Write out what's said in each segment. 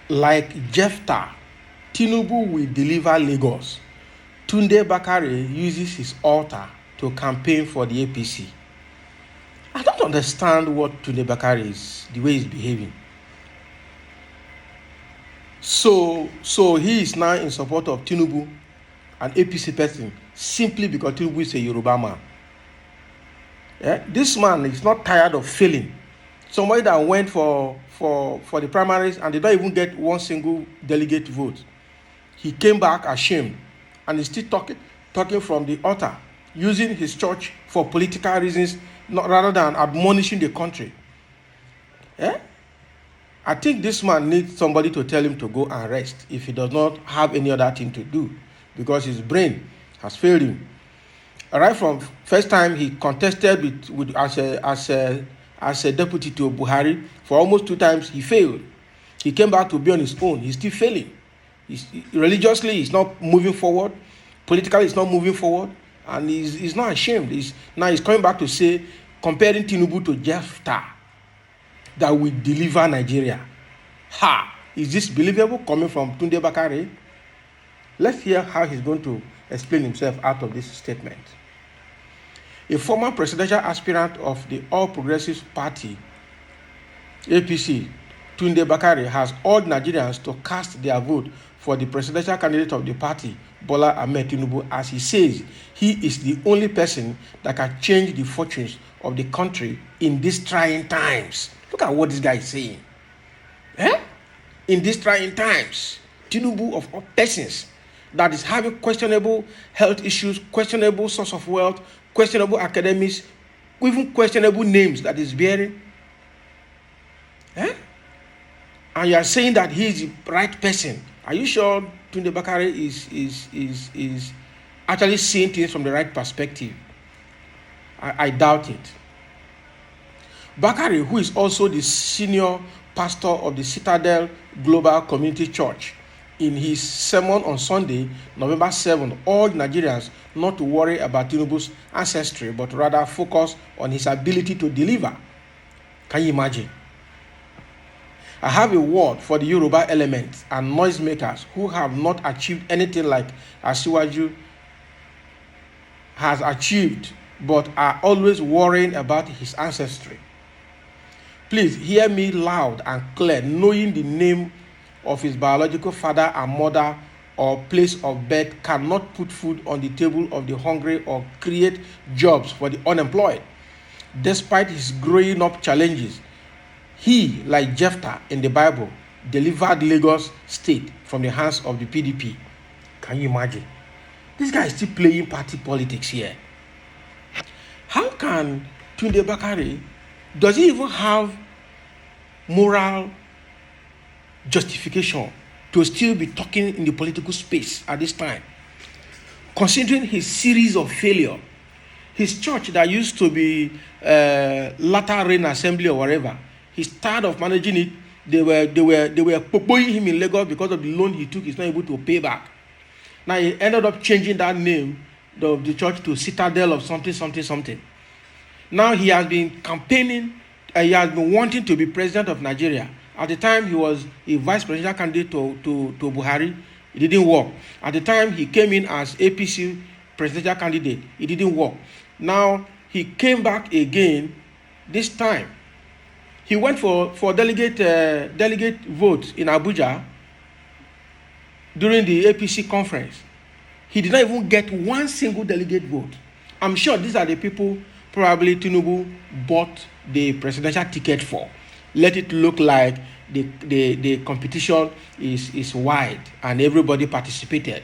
Like Jephthah, Tinubu will deliver Lagos. Tunde Bakare uses his altar to campaign for the APC. I don't understand what Tunde Bakare is, the way he's behaving. So he is now in support of Tinubu, an APC person, simply because Tinubu is a Yoruba man. Yeah? This man is not tired of failing. Somebody that went for the primaries and did not even get one single delegate vote. He came back ashamed and is still talking from the altar, using his church for political reasons, rather than admonishing the country. Yeah? I think this man needs somebody to tell him to go and rest if he does not have any other thing to do, because his brain has failed him. Right from first time he contested with as a deputy to Buhari, for almost 2 times he failed. He came back to be on his own. He's still failing. Religiously, he's not moving forward. Politically, he's not moving forward. And he's not ashamed. He's coming back to say, comparing Tinubu to Jephthah, that will deliver Nigeria. Ha! Is this believable coming from Tunde Bakare? Let's hear how he's going to explain himself out of this statement. A former presidential aspirant of the All Progressives Party, APC, Tunde Bakare, has urged Nigerians to cast their vote for the presidential candidate of the party, Bola Ahmed Tinubu, as he says he is the only person that can change the fortunes of the country in these trying times. Look at what this guy is saying. In these trying times, Tinubu of all persons that is having questionable health issues, questionable source of wealth, questionable academics, even questionable names that is bearing. And you are saying that he is the right person. Are you sure Tunde Bakare is actually seeing things from the right perspective? I doubt it. Bakare, who is also the senior pastor of the Citadel Global Community Church, in his sermon on Sunday, November 7, urged Nigerians not to worry about Tinubu's ancestry, but rather focus on his ability to deliver. Can you imagine? I have a word for the Yoruba elements and noisemakers who have not achieved anything like Asiwaju has achieved, but are always worrying about his ancestry. Please hear me loud and clear, knowing the name of his biological father and mother or place of birth cannot put food on the table of the hungry or create jobs for the unemployed. Despite his growing up challenges, he, like Jephthah in the Bible, delivered Lagos State from the hands of the PDP. Can you imagine? This guy is still playing party politics here. How can Tunde Bakare, does he even have moral justification to still be talking in the political space at this time, considering his series of failure? His church that used to be Latter Rain Assembly or whatever, he's tired of managing it. They were popoing him in Lagos because of the loan he took. He's not able to pay back. Now he ended up changing that name of the church to Citadel of something. Now he has been campaigning. He has been wanting to be president of Nigeria. At the time he was a vice presidential candidate to Buhari, it didn't work. At the time he came in as APC presidential candidate, it didn't work. Now he came back again. This time he went for delegate votes in Abuja during the APC conference. He did not even get one single delegate vote. I'm sure these are the people probably Tinubu bought the presidential ticket for. Let it look like the competition is wide and everybody participated.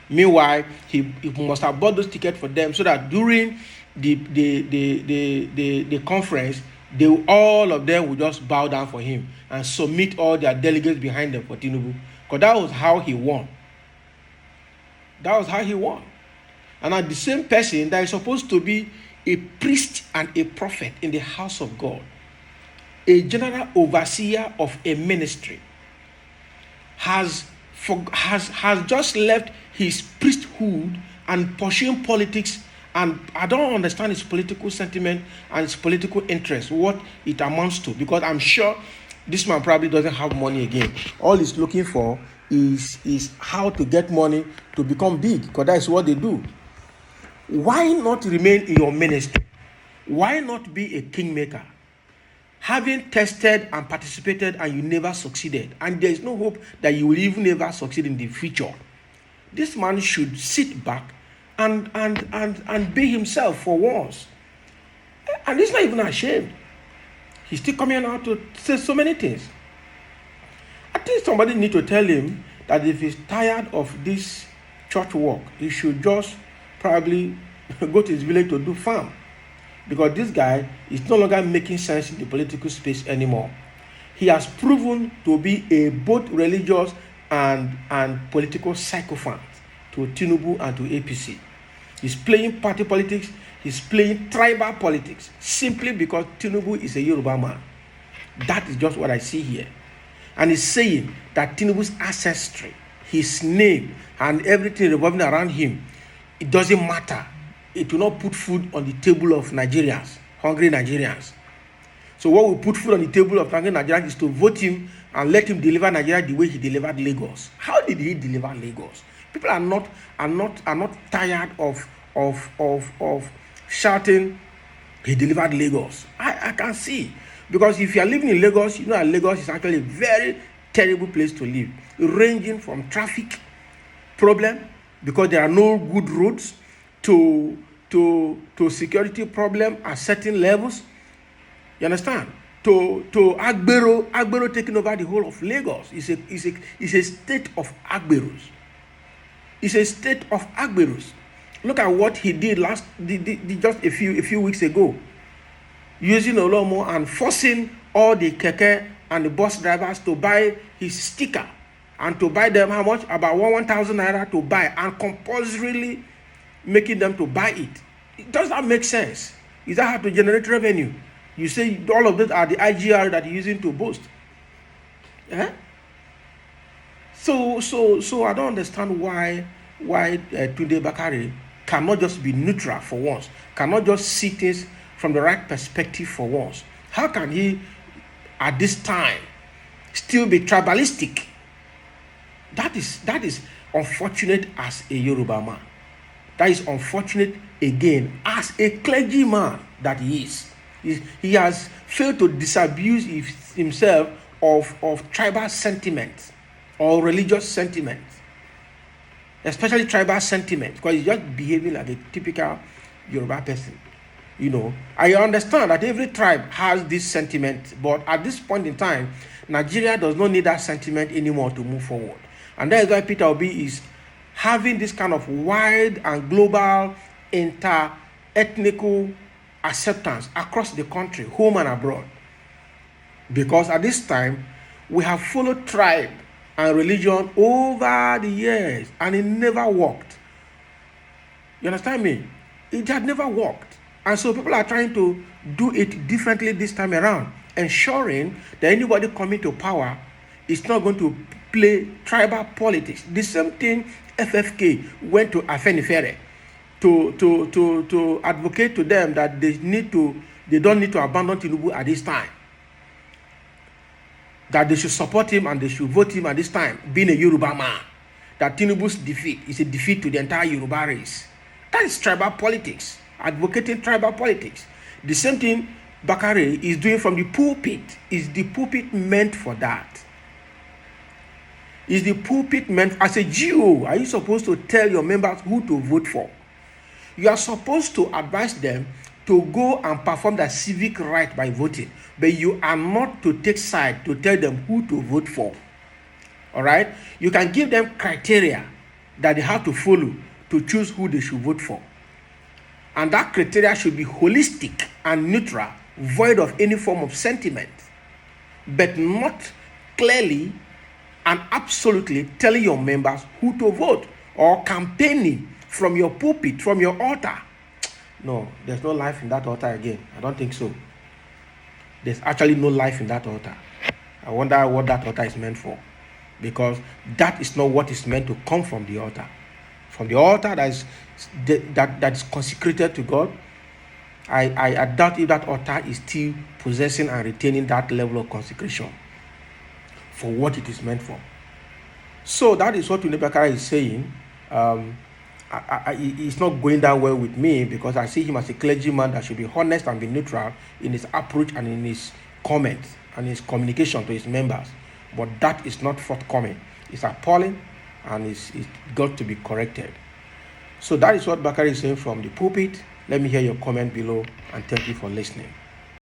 Meanwhile, he must have bought those tickets for them so that during the conference, all of them would just bow down for him and submit all their delegates behind them for Tinubu. Because that was how he won. And the same person that is supposed to be a priest and a prophet in the house of God, a general overseer of a ministry, has just left his priesthood and pursuing politics And I don't understand his political sentiment and his political interest, what it amounts to, because I'm sure this man probably doesn't have money again. All he's looking for is how to get money to become big, because that is what they do. Why not remain in your ministry? Why not be a kingmaker? Having tested and participated and you never succeeded, and there is no hope that you will even ever succeed in the future, this man should sit back and be himself for once. And he's not even ashamed. He's still coming out to say so many things. I think somebody need to tell him that if he's tired of this church work, he should just probably go to his village to do farm. Because this guy is no longer making sense in the political space anymore. He has proven to be a both religious and political sycophant to Tinubu and to APC. He's playing party politics. He's playing tribal politics simply because Tinubu is a Yoruba man. That is just what I see here. And he's saying that Tinubu's ancestry, his name, and everything revolving around him, it doesn't matter. It will not put food on the table of Nigerians, hungry Nigerians. So what will put food on the table of hungry Nigerians is to vote him and let him deliver Nigeria the way he delivered Lagos. How did he deliver Lagos? People are not tired of shouting he delivered Lagos. I can see. Because if you are living in Lagos, you know that Lagos is actually a very terrible place to live. Ranging from traffic problem, because there are no good roads, to security problem at certain levels. You understand? To Agbero taking over the whole of Lagos. It's a state of Agberos. It's a state of Agberos. Look at what he did just a few weeks ago, using Olomo and forcing all the keke and the bus drivers to buy his sticker, and to buy them how much? About 1,000 naira to buy, and compulsorily making them to buy it. Does that make sense? Is that how to generate revenue? You say all of those are the IGR that you're using to boast. Eh? So I don't understand why Tunde Bakare cannot just be neutral for once, cannot just see things from the right perspective for once. How can he, at this time, still be tribalistic? That is unfortunate as a Yoruba man. That is unfortunate again as a clergyman that he is. He has failed to disabuse himself of tribal sentiments or religious sentiments, especially tribal sentiments, because he's just behaving like a typical Yoruba person. You know, I understand that every tribe has this sentiment, but at this point in time, Nigeria does not need that sentiment anymore to move forward. And that is why Peter Obi is having this kind of wide and global inter-ethnical acceptance across the country, home and abroad. Because at this time, we have followed tribe and religion over the years, and it never worked. You understand me? It had never worked. And so people are trying to do it differently this time around, ensuring that anybody coming to power is not going to play tribal politics. The same thing FFK went to Afenifere to advocate to them that they don't need to abandon Tinubu at this time. That they should support him and they should vote him at this time, being a Yoruba man. That Tinubu's defeat is a defeat to the entire Yoruba race. That is tribal politics, advocating tribal politics. The same thing Bakare is doing from the pulpit. Is the pulpit meant for that? Is the pulpit meant, as a GO, are you supposed to tell your members who to vote for? You are supposed to advise them to go and perform their civic right by voting, but you are not to take side to tell them who to vote for. All right? You can give them criteria that they have to follow to choose who they should vote for. And that criteria should be holistic and neutral, void of any form of sentiment, but not clearly and absolutely telling your members who to vote or campaigning from your pulpit, from your altar. No, there's no life in that altar again. I don't think so. There's actually no life in that altar. I wonder what that altar is meant for, because that is not what is meant to come from the altar. from the altar that is consecrated to God, I doubt if that altar is still possessing and retaining that level of consecration for what it is meant for. So that is what Tunde Bakare is saying. It's not going that well with me, because I see him as a clergyman that should be honest and be neutral in his approach and in his comments and his communication to his members. But that is not forthcoming. It's appalling, and it's got to be corrected. So that is what Bakare is saying from the pulpit. Let me hear your comment below, and thank you for listening.